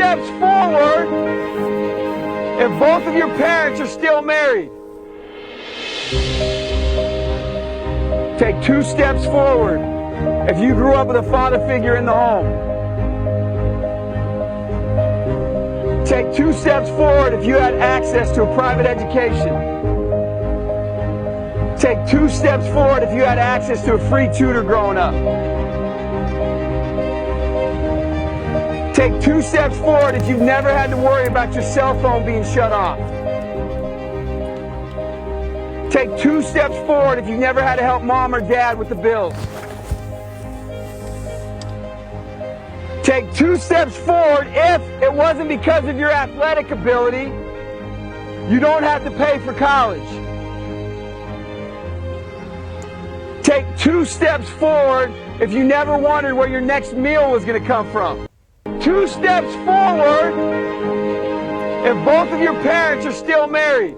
steps forward if both of your parents are still married. Take 2 steps forward if you grew up with a father figure in the home. Take 2 steps forward if you had access to a private education. Take 2 steps forward if you had access to a free tutor growing up. Take 2 steps forward if you've never had to worry about your cell phone being shut off. Take 2 steps forward if you've never had to help mom or dad with the bills. Take 2 steps forward if it wasn't because of your athletic ability, you don't have to pay for college. Take 2 steps forward if you never wondered where your next meal was going to come from. 2 steps forward if both of your parents are still married.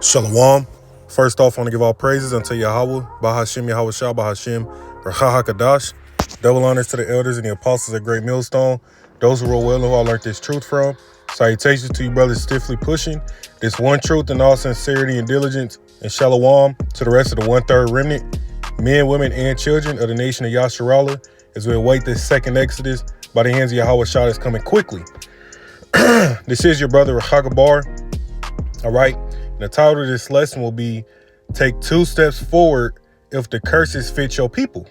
Shalom. First off, I want to give all praises unto Yahweh, Bahashim Yahweh Shah, Bahashim Racha HaKadash. Double honors to the elders and the apostles at Great Millstone, those who wrote well and who I learned this truth from. Salutations to you brothers stiffly pushing this one truth in all sincerity and diligence. And shalom to the rest of the 1/3 remnant, men, women, and children of the nation of Yasharallah, as we await this second Exodus by the hands of Yahweh Shah that's coming quickly. This is your brother Rachagabar. All right. And the title of this lesson will be Take 2 Steps Forward if the curses fit your people.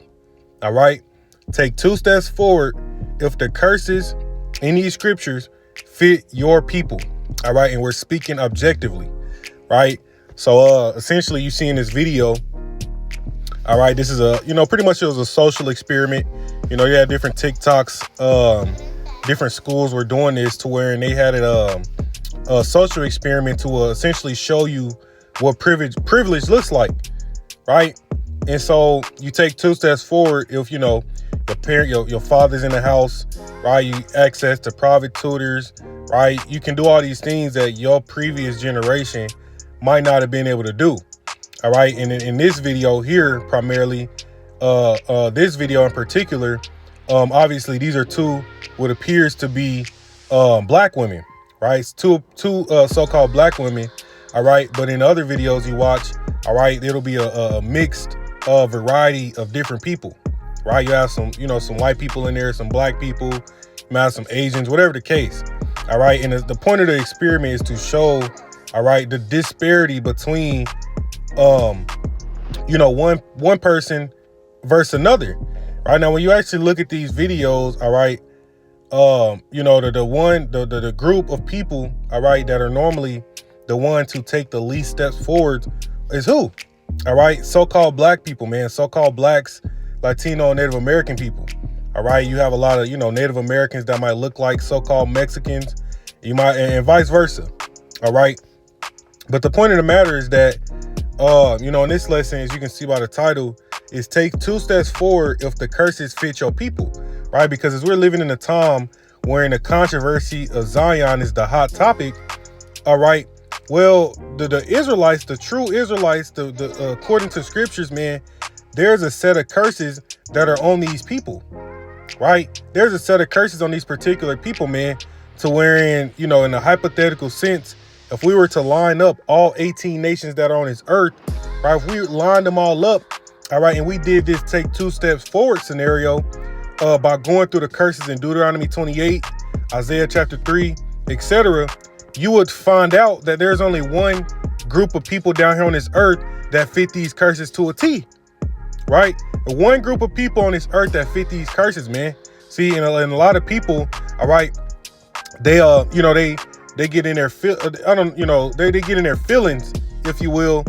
All right. Take 2 steps forward if the curses in these scriptures fit your people. All right. And we're speaking objectively. Right. So essentially you see in this video. All right. This is pretty much it was a social experiment. You know, you had different TikToks. Different schools were doing this to where they had it a social experiment to essentially show you what privilege looks like. Right. And so you take 2 steps forward if, you know, your father's in the house, right? You access to private tutors, right? You can do all these things that your previous generation might not have been able to do. All right. And in this video here, primarily, this video in particular, obviously these are 2 what appears to be black women, right? Two so-called black women. All right. But in other videos you watch, all right, it'll be a mixed variety of different people. Right, you have some white people in there, some black people, you might have some Asians, whatever the case. All right, and the point of the experiment is to show, all right, the disparity between, one person versus another. Right now, when you actually look at these videos, all right, the group of people, all right, that are normally the ones who take the least steps forward is who? All right, so-called black people, man, so-called blacks, Latino and Native American people. All right. You have a lot of, Native Americans that might look like so-called Mexicans. You might, and vice versa. All right. But the point of the matter is that, in this lesson, as you can see by the title, is take 2 steps forward if the curses fit your people. Right. Because as we're living in a time wherein the controversy of Zion is the hot topic. All right. Well, the Israelites, the true Israelites, according to scriptures, man, there's a set of curses that are on these people, right? There's a set of curses on these particular people, man, to wherein, in a hypothetical sense, if we were to line up all 18 nations that are on this earth, right? If we lined them all up, all right, and we did this take 2 steps forward scenario by going through the curses in Deuteronomy 28, Isaiah chapter 3, etc., you would find out that there's only one group of people down here on this earth that fit these curses to a T. Right? The one group of people on this earth that fit these curses, man. See, and a lot of people, all right, they get in their they get in their feelings, if you will,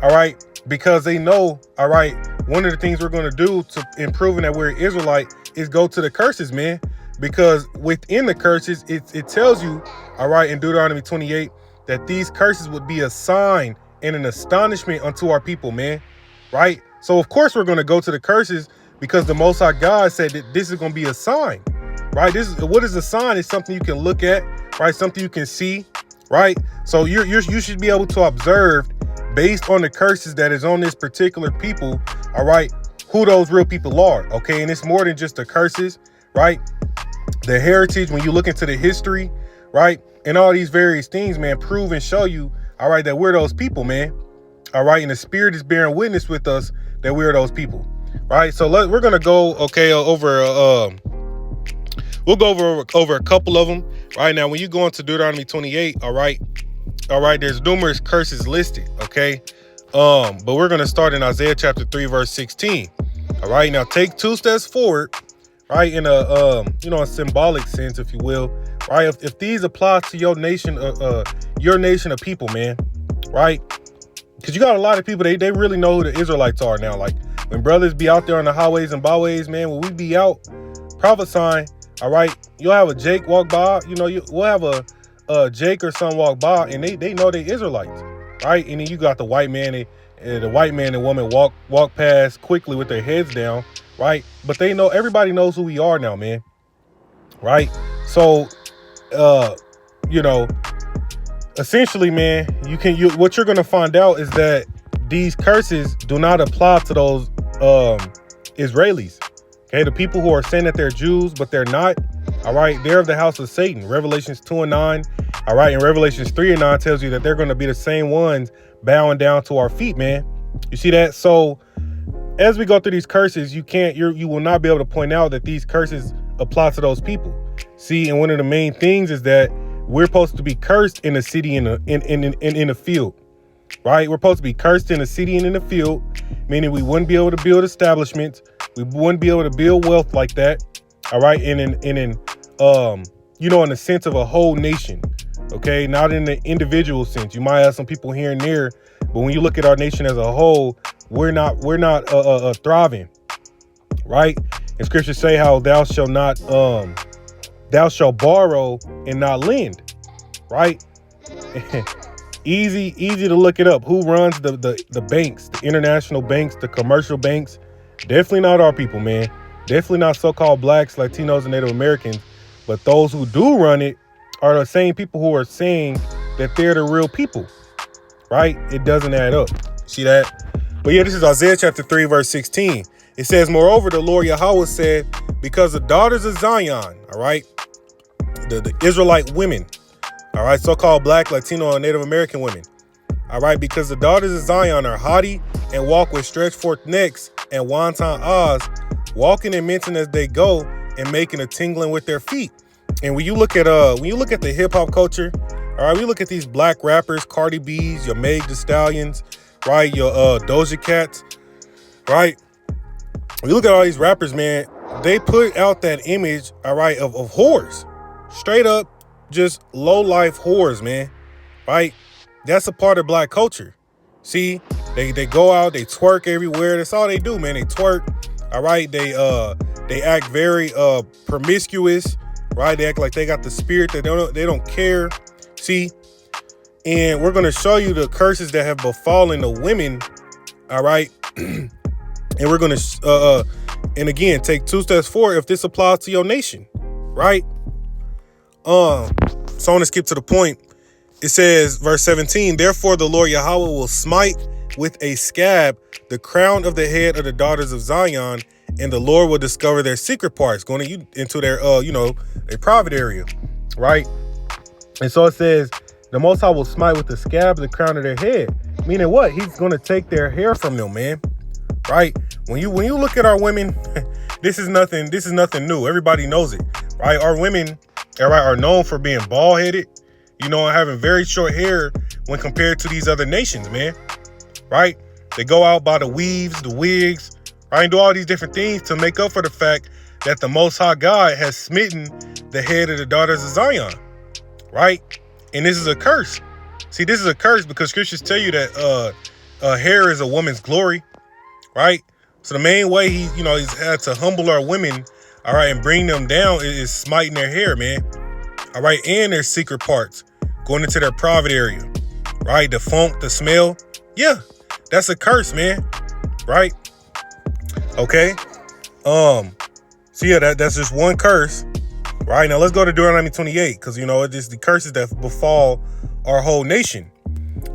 all right, because they know, all right, one of the things we're going to do to improving that we're Israelite is go to the curses, man, because within the curses, it tells you, all right, in Deuteronomy 28, that these curses would be a sign and an astonishment unto our people, man, right? So, of course, we're going to go to the curses because the Most High God said that this is going to be a sign, right? What is a sign? It's something you can look at, right? Something you can see, right? So you should be able to observe based on the curses that is on this particular people, all right, who those real people are, okay? And it's more than just the curses, right? the heritage, when you look into the history, right, and all these various things, man, prove and show you, all right, that we're those people, man. All right, and the Spirit is bearing witness with us that we're those people, right? So we're gonna go, okay, over. We'll go over a couple of them right now. When you go into Deuteronomy 28, all right, there's numerous curses listed, okay, but we're gonna start in Isaiah chapter 3, verse 16. All right, now take 2 steps forward, right, in a a symbolic sense, if you will, right? If these apply to your nation of people, man, right? Because you got a lot of people, they really know who the Israelites are now. Like when brothers be out there on the highways and byways, man, when we be out prophesying, all right, you'll have a Jake walk by, we'll have a Jake or son walk by, and they know they Israelites, right? And then you got the white man and woman walk past quickly with their heads down, right? But they know, everybody knows who we are now, man, right? So, essentially, man, what you're gonna find out is that these curses do not apply to those Israelis. Okay, the people who are saying that they're Jews, but they're not. All right, they're of the house of Satan. Revelations 2 and 9. All right, and Revelations 3 and 9 tells you that they're going to be the same ones bowing down to our feet, man. You see that? So as we go through these curses, you will not be able to point out that these curses apply to those people. See, and one of the main things is that we're supposed to be cursed in the city and in the field, right? We're supposed to be cursed in the city and in the field, meaning we wouldn't be able to build establishments. We wouldn't be able to build wealth like that. All right. And in the sense of a whole nation. Okay. Not in the individual sense. You might have some people here and there, but when you look at our nation as a whole, we're not thriving. Right. And scriptures say how thou shalt borrow and not lend. Right. Easy to look it up. Who runs the banks, the international banks, the commercial banks? Definitely not our people, man. Definitely not so-called blacks, Latinos, and Native Americans. But those who do run it are the same people who are saying that they're the real people, right? It doesn't add up. See that? But yeah, this is Isaiah chapter 3, verse 16. It says, moreover, the Lord Yahweh said, because the daughters of Zion, all right, the Israelite women, all right, so-called black, Latino, and Native American women, all right, because the daughters of Zion are haughty and walk with stretched forth necks and wanton eyes, walking and mincing as they go and making a tingling with their feet. And when you look at the hip hop culture, all right, we look at these black rappers, Cardi B's, your Meg Thee Stallions, right, your Doja Cats, right? We look at all these rappers, man, they put out that image, all right, of whores, straight up, just low life whores, man, right? That's a part of black culture. See, they go out, they twerk everywhere. That's all they do, man. They twerk. All right. They act very promiscuous, right? They act like they got the spirit that they don't care. See, and we're gonna show you the curses that have befallen the women. All right. And we're gonna and again take 2 steps forward if this applies to your nation, right? So I want to skip to the point. It says, verse 17, therefore the Lord Yahweh will smite with a scab the crown of the head of the daughters of Zion, and the Lord will discover their secret parts, going into their, their private area, right? And so it says, the Most High will smite with the scab the crown of their head, meaning what? He's going to take their hair from them, man, right? When you look at our women, this is nothing new. Everybody knows it, right? Our women, all right, are known for being bald-headed, and having very short hair when compared to these other nations, man, right? They go out by the weaves, the wigs, right, and do all these different things to make up for the fact that the Most High God has smitten the head of the daughters of Zion, right? And this is a curse. See, this is a curse because scriptures tell you that hair is a woman's glory, right? So the main way he's had to humble our women, all right, and bring them down is smiting their hair, man, all right, and their secret parts, going into their private area, right? The funk, the smell, yeah, that's a curse, man, right? Okay, so yeah, that's just one curse, right? Now let's go to Deuteronomy 28, because it's just the curses that befall our whole nation.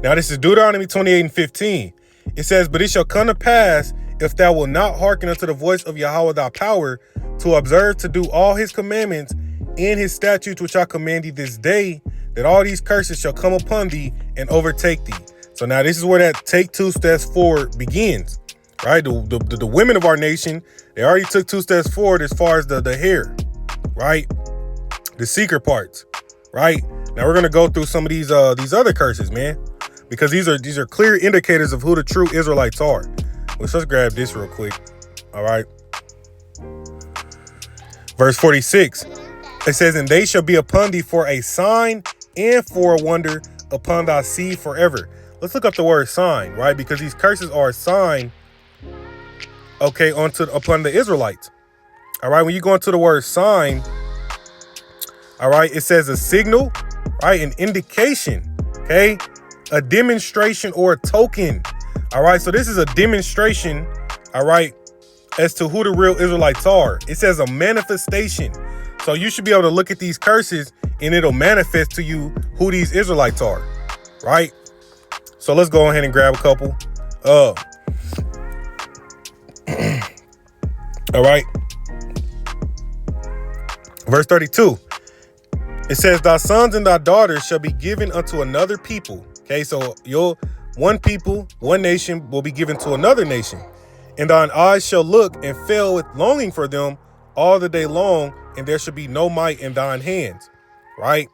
Now this is Deuteronomy 28 and 15. It says, but it shall come to pass, if thou wilt not hearken unto the voice of Yahweh thy power, to observe to do all his commandments in his statutes which I command thee this day, that all these curses shall come upon thee and overtake thee. So now this is where that take 2 steps forward begins, right? The women of our nation, they already took 2 steps forward as far as the hair, right? The secret parts, right? Now we're gonna go through some of these other curses, man, because these are clear indicators of who the true Israelites are. Let's grab this real quick. All right. Verse 46. It says, and they shall be upon thee for a sign and for a wonder upon thy seed forever. Let's look up the word sign, right? Because these curses are a sign, okay, upon the Israelites. All right. When you go into the word sign, all right, it says a signal, right? An indication, okay? A demonstration or a token. All right. So this is a demonstration, all right, as to who the real Israelites are. It says a manifestation. So you should be able to look at these curses and it'll manifest to you who these Israelites are, right? So let's go ahead and grab a couple. All right. Verse 32. It says, thy sons and thy daughters shall be given unto another people. Okay, so your one people, one nation will be given to another nation. And thine eyes shall look and fail with longing for them all the day long, and there shall be no might in thine hands, right?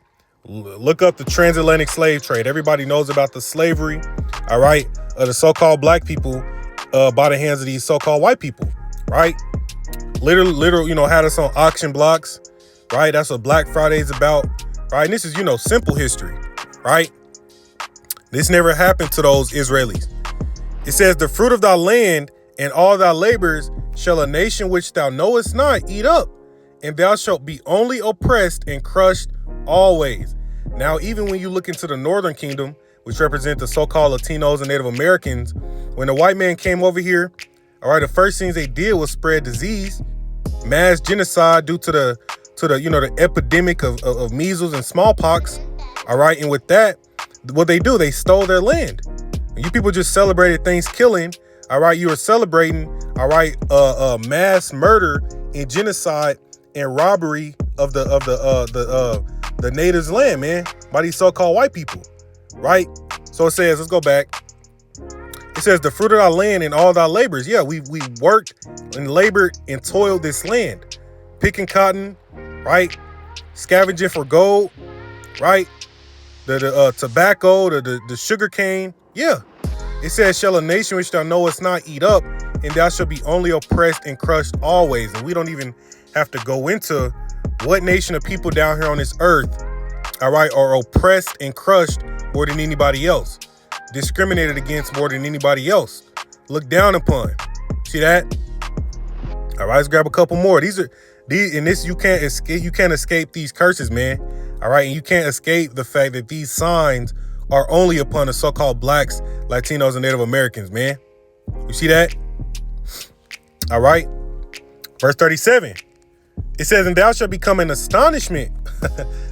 Look up the transatlantic slave trade. Everybody knows about the slavery, all right, of the so-called black people by the hands of these so-called white people, right? Literally, had us on auction blocks, right? That's what Black Friday is about, right? And this is, simple history, right? This never happened to those Israelis. It says, the fruit of thy land and all thy labors shall a nation which thou knowest not eat up, and thou shalt be only oppressed and crushed always. Now, even when you look into the Northern Kingdom, which represent the so-called Latinos and Native Americans, when the white man came over here, all right, the first things they did was spread disease, mass genocide due to the epidemic of measles and smallpox. All right, and with that, what they do, they stole their land. And you people just celebrated Thanksgiving. All right, you were celebrating, all right, mass murder and genocide and robbery of the natives' land, man, by these so-called white people, right? So it says, let's go back. It says, the fruit of thy land and all thy labors. Yeah, we worked and labored and toiled this land, picking cotton, right? Scavenging for gold, right? The tobacco, the sugar cane. Yeah. It says, shall a nation which thou knowest not eat up, and thou shalt be only oppressed and crushed always. And we don't even have to go into what nation of people down here on this earth, all right, are oppressed and crushed more than anybody else, discriminated against more than anybody else, looked down upon. See that? All right, let's grab a couple more. These you can't escape these curses, man. All right, and you can't escape the fact that these signs are only upon the so-called blacks, Latinos, and Native Americans, man. You see that? All right. Verse 37. It says, and thou shalt become an astonishment,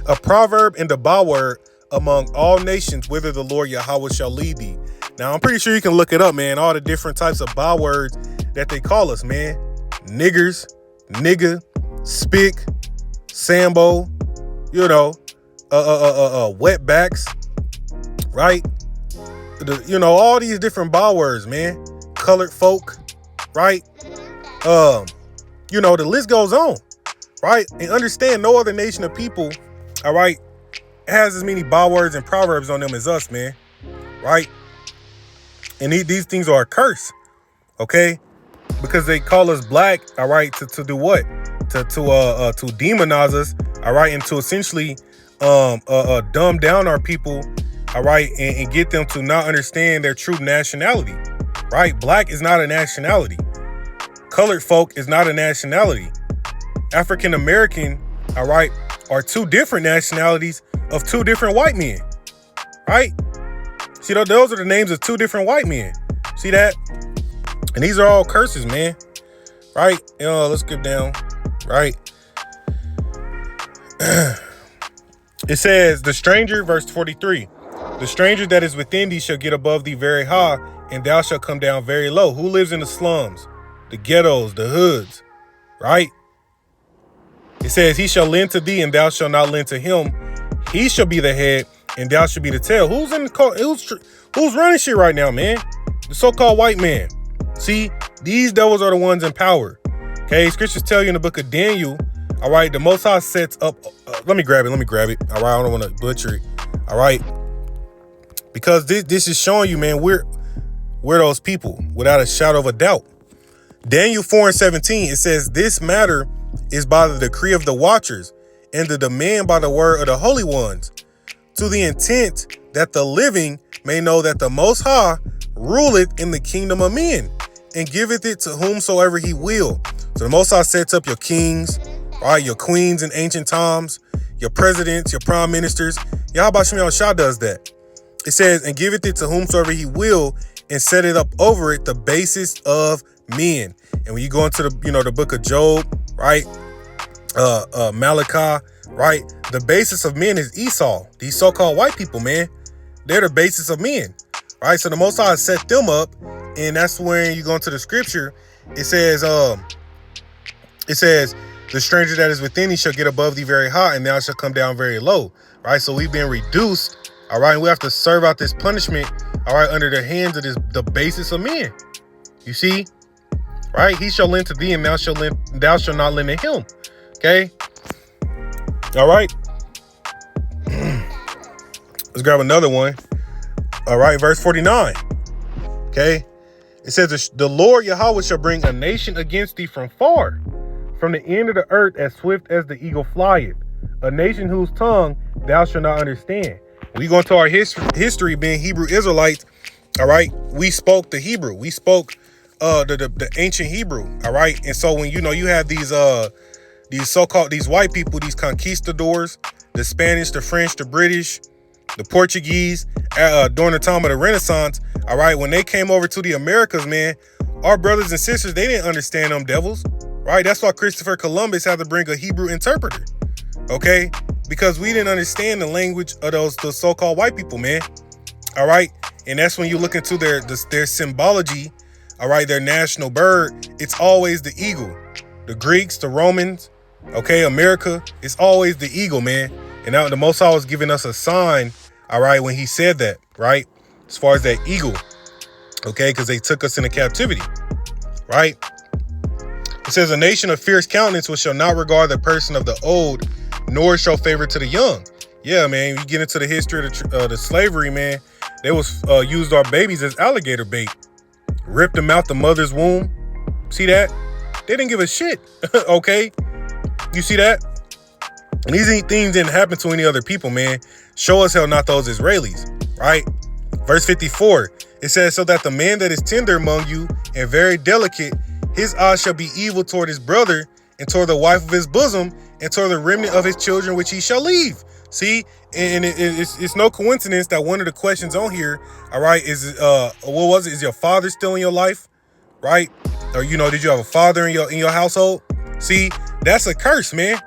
a proverb and a byword among all nations, whither the Lord Yahweh shall lead thee. Now, I'm pretty sure you can look it up, man. All the different types of bywords that they call us, man. Niggers, nigga, spick, sambo, wetbacks, right? All these different bywords, man. Colored folk, right? The list goes on, right? And understand, no other nation of people, all right, has as many bywords and proverbs on them as us, man, right? And these things are a curse, okay? Because they call us black, all right, to do what? To demonize us, all right, and to essentially dumb down our people, all right, and get them to not understand their true nationality, right? Black is not a nationality. Colored folk is not a nationality. African American, all right, are two different nationalities of two different white men, right? See, those are the names of two different white men. See that? And these are all curses, man, right? Let's skip down, right? It says, the stranger, verse 43, the stranger that is within thee shall get above thee very high, and thou shalt come down very low. Who lives in the slums, the ghettos, the hoods, right? It says, he shall lend to thee, and thou shalt not lend to him. He shall be the head, and thou shalt be the tail. Who's running shit right now, man? The so-called white man. See, these devils are the ones in power. Okay, scriptures tell you in the book of Daniel, all right, the Most High sets up, let me grab it. All right, I don't want to butcher it. All right, because this is showing you, man, we're those people without a shadow of a doubt. Daniel 4:17, it says, this matter is by the decree of the watchers and the demand by the word of the holy ones, to the intent that the living may know that the Most High ruleth in the kingdom of men and giveth it to whomsoever he will. So the Most High sets up your kings, right, your queens in ancient times, your presidents, your prime ministers. Yahweh Shem Yahushua does that. It says, and giveth it to whomsoever he will, and set it up over it the basis of men. And when you go into the book of Job, right, Malachi, right, the basis of men is Esau. These so-called white people, man, they're the basis of men, right? So the Most High set them up, and that's when you go into the scripture. It says, the stranger that is within thee shall get above thee very high, and thou shalt come down very low, right? So we've been reduced, all right, and we have to serve out this punishment, all right, under the hands of the basis of men. You see, right? He shall lend to thee, and thou shalt not lend to him. Okay. All right. Let's grab another one. All right, verse 49. Okay. It says, the Lord Yahweh shall bring a nation against thee from far, from the end of the earth, as swift as the eagle flieth, a nation whose tongue thou shalt not understand. We go into our history being Hebrew Israelites. All right. We spoke the Hebrew. We spoke the ancient Hebrew. All right. And so when, you have these so-called, these white people, these conquistadors, the Spanish, the French, the British, the Portuguese, during the time of the Renaissance, all right, when they came over to the Americas, man, our brothers and sisters, they didn't understand them devils, right? That's why Christopher Columbus had to bring a Hebrew interpreter, okay? Because we didn't understand the language of those so-called white people, man, all right? And that's when you look into their symbology, all right, their national bird, it's always the eagle. The Greeks, the Romans, okay, America, it's always the eagle, man. And now the Most High was giving us a sign, all right, when he said that, right? As far as that eagle, okay, because they took us into captivity, right? It says, a nation of fierce countenance which shall not regard the person of the old, nor show favor to the young. Yeah, man, you get into the history of the slavery, man. They used our babies as alligator bait, ripped them out the mother's womb. See that? They didn't give a shit, okay? You see that? And these things didn't happen to any other people, man. Show us hell not those Israelis, right? Verse 54, it says, so that the man that is tender among you and very delicate, his eyes shall be evil toward his brother and toward the wife of his bosom and toward the remnant of his children, which he shall leave. See, and it's no coincidence that one of the questions on here, all right, is, what was it? Is your father still in your life, right? Or, did you have a father in your household? See, that's a curse, man.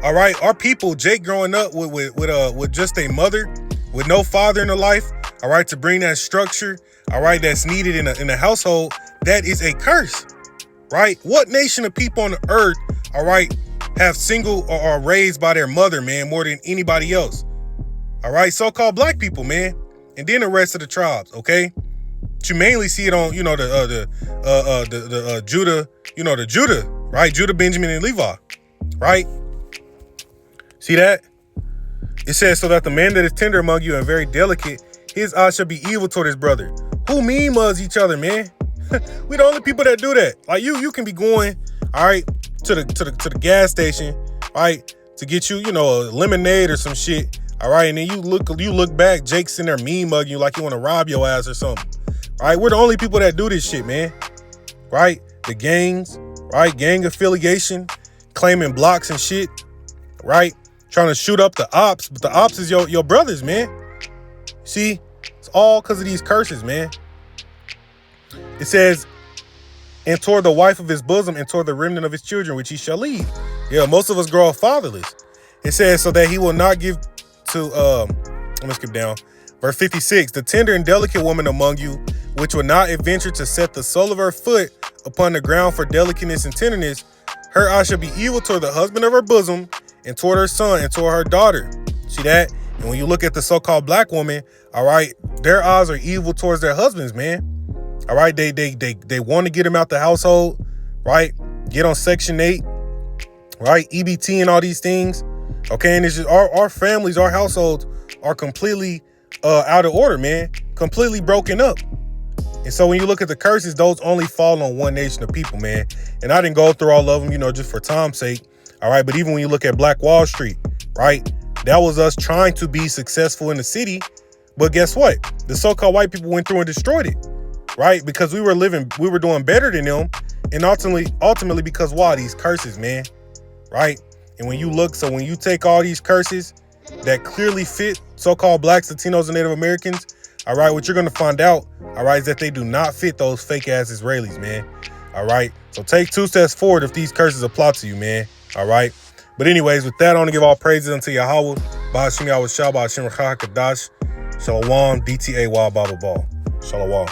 All right, our people, Jake growing up with just a mother, with no father in her life, all right, to bring that structure, all right, that's needed in a household, that is a curse, right? What nation of people on the earth, all right, have single or are raised by their mother, man, more than anybody else? All right, so-called black people, man, and then the rest of the tribes, okay? But you mainly see it on, the Judah, the Judah, right? Judah, Benjamin, and Levi, right? See that? It says, so that the man that is tender among you and very delicate, his eyes shall be evil toward his brother. Who mean mugs each other, man? We the only people that do that. Like you can be going, all right, to the gas station, right, to get you, a lemonade or some shit, all right, and then you look back, Jake's in there mean mugging you like you want to rob your ass or something. All right, we're the only people that do this shit, man. Right? The gangs, right? Gang affiliation, claiming blocks and shit, right? Trying to shoot up the ops, but the ops is your brothers, man. See, it's all because of these curses, man. It says, and toward the wife of his bosom and toward the remnant of his children, which he shall leave. Yeah, most of us grow up fatherless. It says, so that he will not give to, let me skip down. Verse 56, the tender and delicate woman among you, which will not adventure to set the sole of her foot upon the ground for delicateness and tenderness, Her eyes shall be evil toward the husband of her bosom, and toward her son, and toward her daughter. See that? And when you look at the so-called black woman, all right, their eyes are evil towards their husbands, man. All right, they want to get them out the household, right? Get on Section 8, right? EBT and all these things. Okay, and it's just our families, our households are completely out of order, man. Completely broken up. And so when you look at the curses, those only fall on one nation of people, man. And I didn't go through all of them, you know, just for time's sake. All right, but even when you look at Black Wall Street, right? That was us trying to be successful in the city. But guess what? The so-called white people went through and destroyed it, right? Because we were doing better than them. And ultimately because why? These curses, man, right? And when you take all these curses that clearly fit so-called blacks, Latinos, and Native Americans, all right, what you're going to find out, all right, is that they do not fit those fake-ass Israelis, man. All right? So take 2 steps forward if these curses apply to you, man. All right? But anyways, with that, I want to give all praises unto Yahweh. Ba'ashim Yahweh Shah, Ba'ashim Rakha Kadash, Shalom, DTA Wild Bible Ball. Shalom.